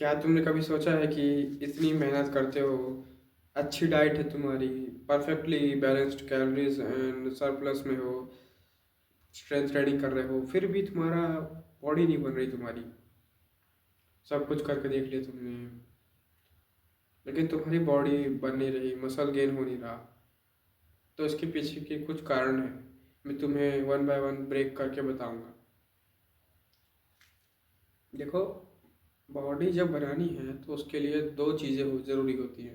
क्या तुमने कभी सोचा है कि इतनी मेहनत करते हो, अच्छी डाइट है तुम्हारी, perfectly balanced calories and surplus में हो, स्ट्रेंथ ट्रेनिंग कर रहे हो, फिर भी तुम्हारा बॉडी नहीं बन रही तुम्हारी। सब कुछ करके देख लिया तुमने, लेकिन तुम्हारी बॉडी बन नहीं रही, मसल गेन हो नहीं रहा। तो इसके पीछे के कुछ कारण है, मैं तुम्हें वन बाय वन ब्रेक करके बताऊंगा। देखो, बॉडी जब बनानी है तो उसके लिए दो चीज़ें ज़रूरी होती हैं।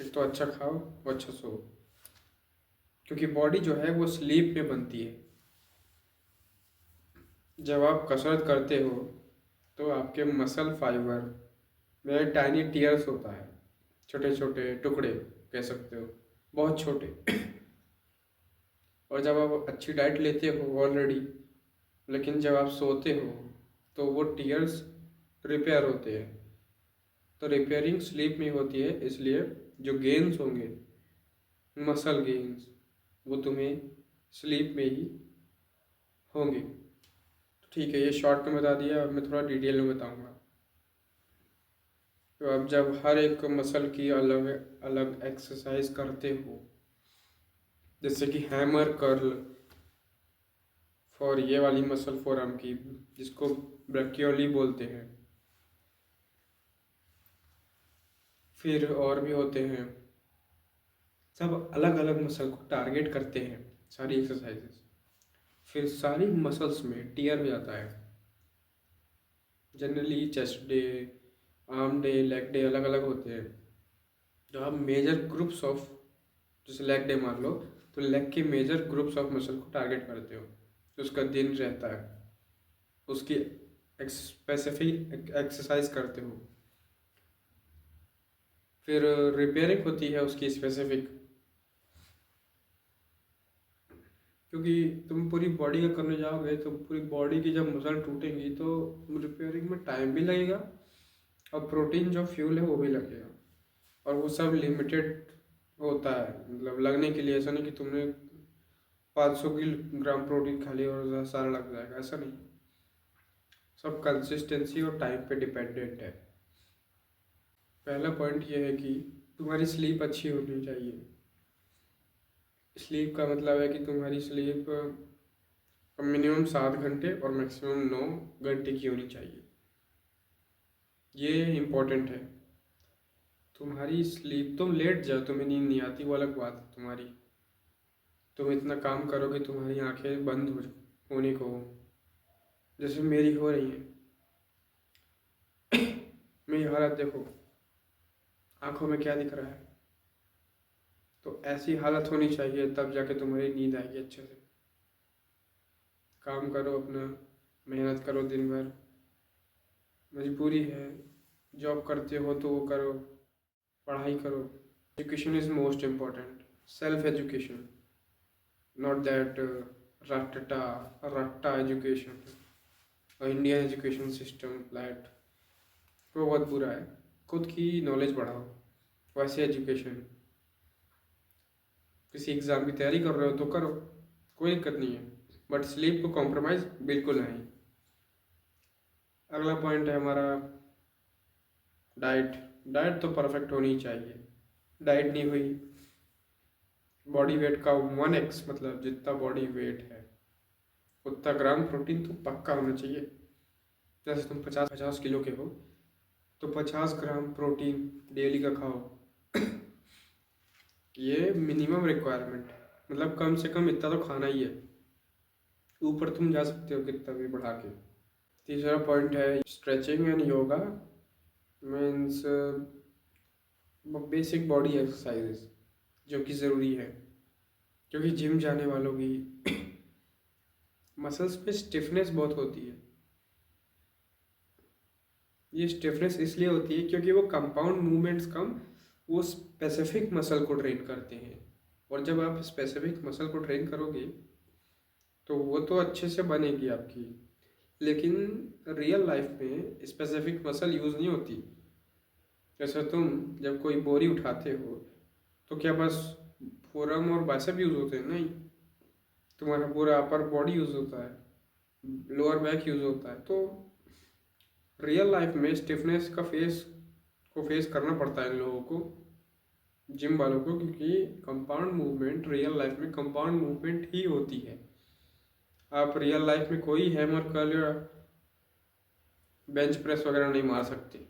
एक तो अच्छा खाओ और अच्छा सो, क्योंकि बॉडी जो है वो स्लीप में बनती है। जब आप कसरत करते हो तो आपके मसल फाइबर में टाइनी टीयर्स होता है, छोटे छोटे टुकड़े कह सकते हो, बहुत छोटे। और जब आप अच्छी डाइट लेते हो ऑलरेडी, लेकिन जब आप सोते हो तो वो टीयर्स रिपेयर होते हैं। तो रिपेयरिंग स्लीप में होती है, इसलिए जो गेन्स होंगे, मसल गेन्स, वो तुम्हें स्लीप में ही होंगे। तो ठीक है, ये शॉर्ट में बता दिया, अब मैं थोड़ा डिटेल में बताऊंगा। तो अब जब हर एक मसल की अलग अलग एक्सरसाइज करते हो, जैसे कि हैमर कर्ल फॉर ये वाली मसल फोरआर्म की, जिसको ब्रैकियोली बोलते हैं, फिर और भी होते हैं, सब अलग अलग मसल को टारगेट करते हैं सारी एक्सरसाइजेस। फिर सारी मसल्स में टीयर हो जाता है। Generally chest day, arm day, leg day अलग अलग होते हैं। जो आप मेजर ग्रुप्स ऑफ, जैसे लेग डे मान लो, तो लेग के मेजर ग्रुप्स ऑफ मसल को टारगेट करते हो, तो उसका दिन रहता है, उसकी स्पेसिफिक एक्सरसाइज करते हो। फिर रिपेयरिंग होती है उसकी स्पेसिफिक, क्योंकि तुम पूरी बॉडी का करने जाओगे तो पूरी बॉडी की जब मसल टूटेंगी तो रिपेयरिंग में टाइम भी लगेगा, और प्रोटीन जो फ्यूल है वो भी लगेगा। और वो सब लिमिटेड होता है, मतलब लगने के लिए। ऐसा नहीं कि तुमने 500 ग्राम प्रोटीन खा लिया और सारा लग जाएगा, ऐसा नहीं। सब कंसिस्टेंसी और टाइम पे डिपेंडेंट है। पहला पॉइंट ये है कि तुम्हारी स्लीप अच्छी होनी चाहिए। स्लीप का मतलब है कि तुम्हारी स्लीप मिनिमम 7 घंटे और मैक्सिमम 9 घंटे की होनी चाहिए। ये इम्पोर्टेंट है। तुम्हारी स्लीप, तुम लेट जाओ तुम्हें नींद नहीं आती, वो अलग बात है तुम्हारी। तुम इतना काम करोगे तुम्हारी आंखें बंद होने को, जैसे मेरी हो रही हैं। मेरी हालत देखो, आंखों में क्या दिख रहा है। तो ऐसी हालत होनी चाहिए, तब जाके तुम्हारी नींद आएगी अच्छे से। काम करो अपना, मेहनत करो दिन भर, मजबूरी है, जॉब करते हो तो वो करो, पढ़ाई करो। Education is most important, self education, not that रट्टा रट्टा education, Indian education system that, वो बहुत बुरा है। खुद की नॉलेज बढ़ाओ। वैसे एजुकेशन, किसी एग्ज़ाम की तैयारी कर रहे हो तो करो, कोई दिक्कत नहीं है, बट स्लीप को कॉम्प्रोमाइज़ बिल्कुल नहीं। अगला पॉइंट है हमारा डाइट। डाइट तो परफेक्ट होनी चाहिए। डाइट नहीं हुई, बॉडी वेट का 1x, मतलब जितना बॉडी वेट है उतना ग्राम प्रोटीन तो पक्का होना चाहिए। जैसे तुम 50 किलो के हो तो 50 ग्राम प्रोटीन डेली का खाओ। ये मिनिमम रिक्वायरमेंट है, मतलब कम से कम इतना तो खाना ही है। ऊपर तुम जा सकते हो कितना भी बढ़ा के। तीसरा पॉइंट है stretching and yoga, means basic body exercises जो कि ज़रूरी है, क्योंकि जिम जाने वालों की मसल्स पे स्टिफनेस बहुत होती है। ये स्टिफनेस इसलिए होती है क्योंकि वो कंपाउंड मूवमेंट्स कम, वो स्पेसिफिक मसल को ट्रेन करते हैं। और जब आप स्पेसिफिक मसल को ट्रेन करोगे तो वो तो अच्छे से बनेगी आपकी, लेकिन रियल लाइफ में स्पेसिफिक मसल यूज़ नहीं होती। जैसे तुम जब कोई बोरी उठाते हो तो क्या बस फोरम और बाइसेप यूज़ होते हैं? नहीं, तुम्हारा पूरा अपर बॉडी यूज़ होता है, लोअर बैक यूज़ होता है। तो रियल लाइफ में स्टिफनेस को फेस करना पड़ता है इन लोगों को, जिम वालों को, क्योंकि कंपाउंड मूवमेंट रियल लाइफ में कंपाउंड मूवमेंट ही होती है। आप रियल लाइफ में कोई हैमर कर या बेंच प्रेस वगैरह नहीं मार सकते।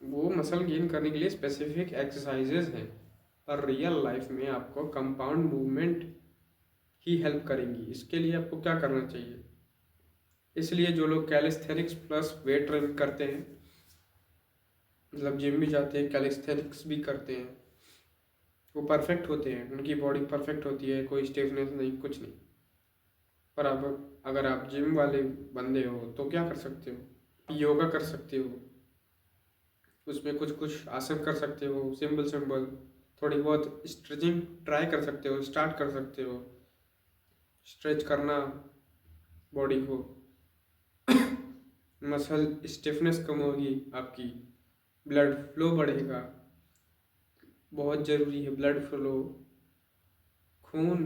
वो मसल गेन करने के लिए स्पेसिफिक एक्सरसाइजेज हैं, पर रियल लाइफ में आपको कंपाउंड मूवमेंट ही हेल्प करेंगी। इसके लिए आपको क्या करना चाहिए, इसलिए जो लोग कैलिस्थेनिक्स प्लस वेट ट्रेनिंग करते हैं, मतलब जिम भी जाते हैं कैलिस्थेनिक्स भी करते हैं, वो परफेक्ट होते हैं, उनकी बॉडी परफेक्ट होती है, कोई स्टिफनेस नहीं, कुछ नहीं। पर अब अगर आप जिम वाले बंदे हो तो क्या कर सकते हो, योगा कर सकते हो, उसमें कुछ कुछ आसन कर सकते हो, सिंपल सिंपल थोड़ी बहुत स्ट्रेचिंग ट्राई कर सकते हो, स्टार्ट कर सकते हो, स्ट्रेच करना बॉडी को, मसल स्टिफनेस कम होगी आपकी, ब्लड फ्लो बढ़ेगा। बहुत ज़रूरी है ब्लड फ्लो, खून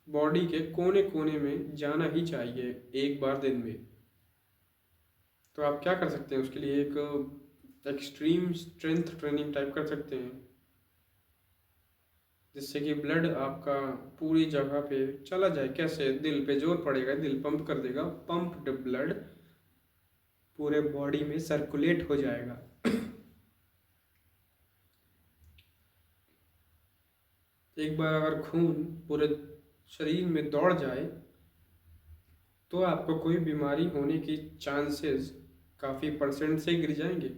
बॉडी के कोने कोने में जाना ही चाहिए एक बार दिन में। तो आप क्या कर सकते हैं उसके लिए, एक एक्सट्रीम स्ट्रेंथ ट्रेनिंग टाइप कर सकते हैं, जिससे कि ब्लड आपका पूरी जगह पे चला जाए। कैसे, दिल पे जोर पड़ेगा, दिल पंप कर देगा, पंप्ड ब्लड पूरे बॉडी में सर्कुलेट हो जाएगा। एक बार अगर खून पूरे शरीर में दौड़ जाए तो आपको कोई बीमारी होने की चांसेस काफ़ी परसेंट से गिर जाएंगे।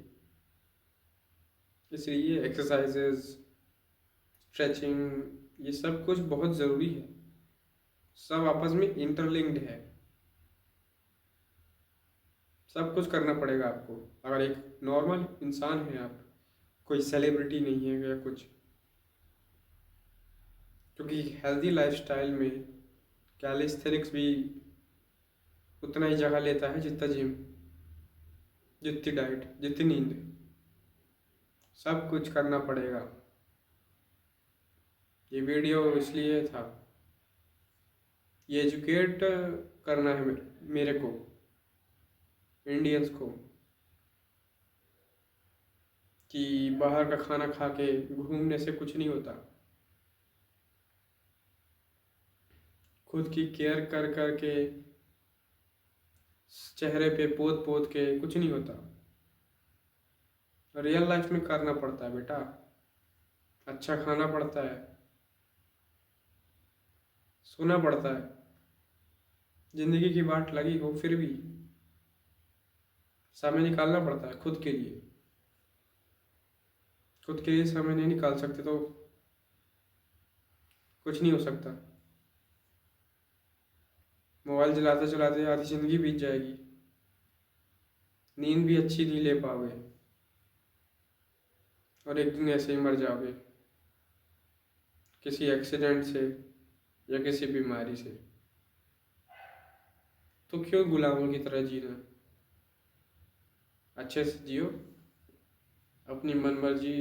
इसलिए एक्सरसाइजेज, स्ट्रेचिंग, ये सब कुछ बहुत ज़रूरी है, सब आपस में इंटरलिंक्ड है, सब कुछ करना पड़ेगा आपको। अगर एक नॉर्मल इंसान है आप, कोई सेलिब्रिटी नहीं है या कुछ, क्योंकि हेल्दी लाइफस्टाइल में कैलिस्थेनिक्स भी उतना ही जगह लेता है जितना जिम, जितनी डाइट, जितनी नींद, सब कुछ करना पड़ेगा। ये वीडियो इसलिए था, ये एजुकेट करना है मेरे को, इंडियंस को, कि बाहर का खाना खा के घूमने से कुछ नहीं होता, खुद की केयर कर कर के चेहरे पे पोत पोत के कुछ नहीं होता। रियल लाइफ में करना पड़ता है बेटा, अच्छा खाना पड़ता है, सोना पड़ता है, जिंदगी की बाट लगी हो फिर भी समय निकालना पड़ता है खुद के लिए। खुद के लिए समय नहीं निकाल सकते तो कुछ नहीं हो सकता। मोबाइल चलाते चलाते आधी ज़िंदगी बीत जाएगी, नींद भी अच्छी नहीं ले पाओगे, और एक दिन ऐसे ही मर जाओगे किसी एक्सीडेंट से या किसी बीमारी से। तो क्यों गुलामों की तरह जीना, अच्छे से जियो, अपनी मन मर्जी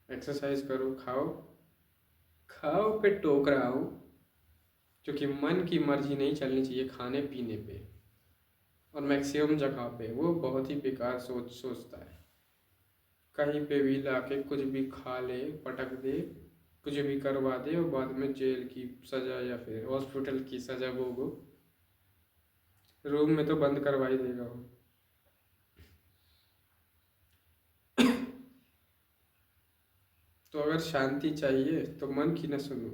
एक्सरसाइज करो, खाओ, खाओ पे टोक रहा हूँ, क्योंकि मन की मर्जी नहीं चलनी चाहिए खाने पीने पे, और मैक्सिमम जगह पे वो बहुत ही बेकार सोचता है, कहीं पे भी लाके कुछ भी खा ले, पटक दे, कुछ भी करवा दे, और बाद में जेल की सज़ा या फिर हॉस्पिटल की सज़ा भोगो। रूम में तो बंद करवा ही देगा वो। तो अगर शांति चाहिए तो मन की न सुनो,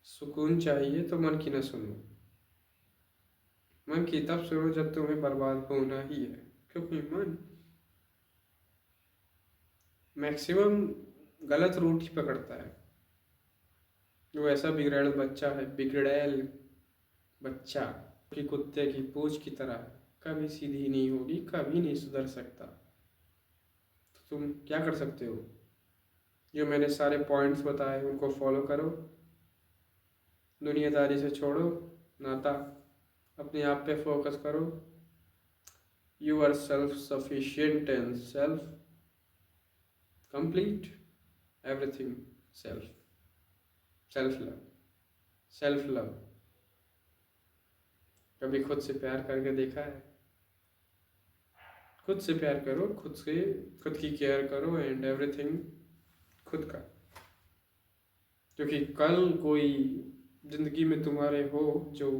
सुकून चाहिए तो मन की न सुनो। मन की तब सुनो जब तुम्हें बर्बाद होना ही है, क्योंकि मन मैक्सिमम गलत रूट ही पकड़ता है। वो ऐसा बिगड़ैल बच्चा है, बिगड़ैल बच्चा, कि कुत्ते की पूंछ की तरह कभी सीधी नहीं होगी, कभी नहीं सुधर सकता। तो तुम क्या कर सकते हो, जो मैंने सारे पॉइंट्स बताए उनको फॉलो करो, दुनियादारी से छोड़ो नाता, अपने आप पे फोकस करो। You are self sufficient and self complete, everything self, self love, self love. कभी खुद से प्यार करके देखा है? खुद से प्यार करो, खुद की केयर करो एंड एवरीथिंग खुद का, क्योंकि कल कोई जिंदगी में तुम्हारे हो जो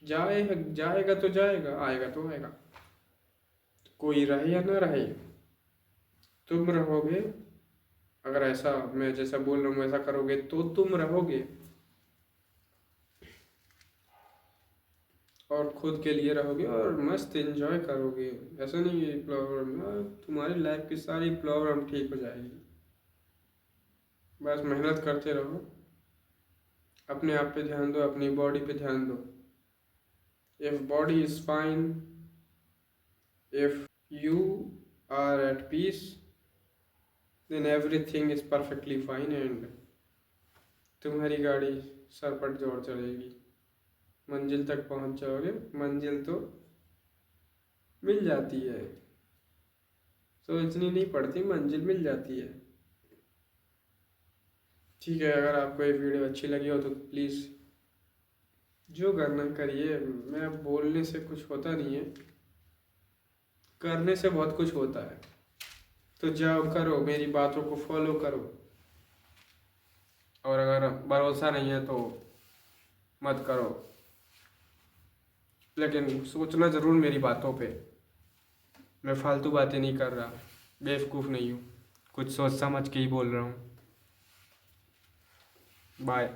जाएगा तो जाएगा, आएगा तो आएगा। कोई रहे या ना रहे, तुम रहोगे। अगर ऐसा मैं जैसा बोल रहा हूँ ऐसा करोगे तो तुम रहोगे और खुद के लिए रहोगे और मस्त एंजॉय करोगे। ऐसा नहीं है प्रॉब्लम, तुम्हारी लाइफ की सारी प्रॉब्लम ठीक हो जाएगी। बस मेहनत करते रहो, अपने आप पे ध्यान दो, अपनी बॉडी पे ध्यान दो। If body is fine, if you are at peace, then everything is perfectly fine and तुम्हारी गाड़ी सरपट जोर चलेगी, मंजिल तक पहुंच जाओगे। मंजिल तो मिल जाती है, सोचनी नहीं पड़ती, मंजिल मिल जाती है। ठीक है, अगर आपको ये वीडियो अच्छी लगी हो तो प्लीज़ जो करना करिए। मैं बोलने से कुछ होता नहीं है, करने से बहुत कुछ होता है। तो जाओ करो, मेरी बातों को फॉलो करो, और अगर भरोसा नहीं है तो मत करो, लेकिन सोचना ज़रूर मेरी बातों पे। मैं फालतू बातें नहीं कर रहा, बेवकूफ़ नहीं हूँ, कुछ सोच समझ के ही बोल रहा हूँ। बाय।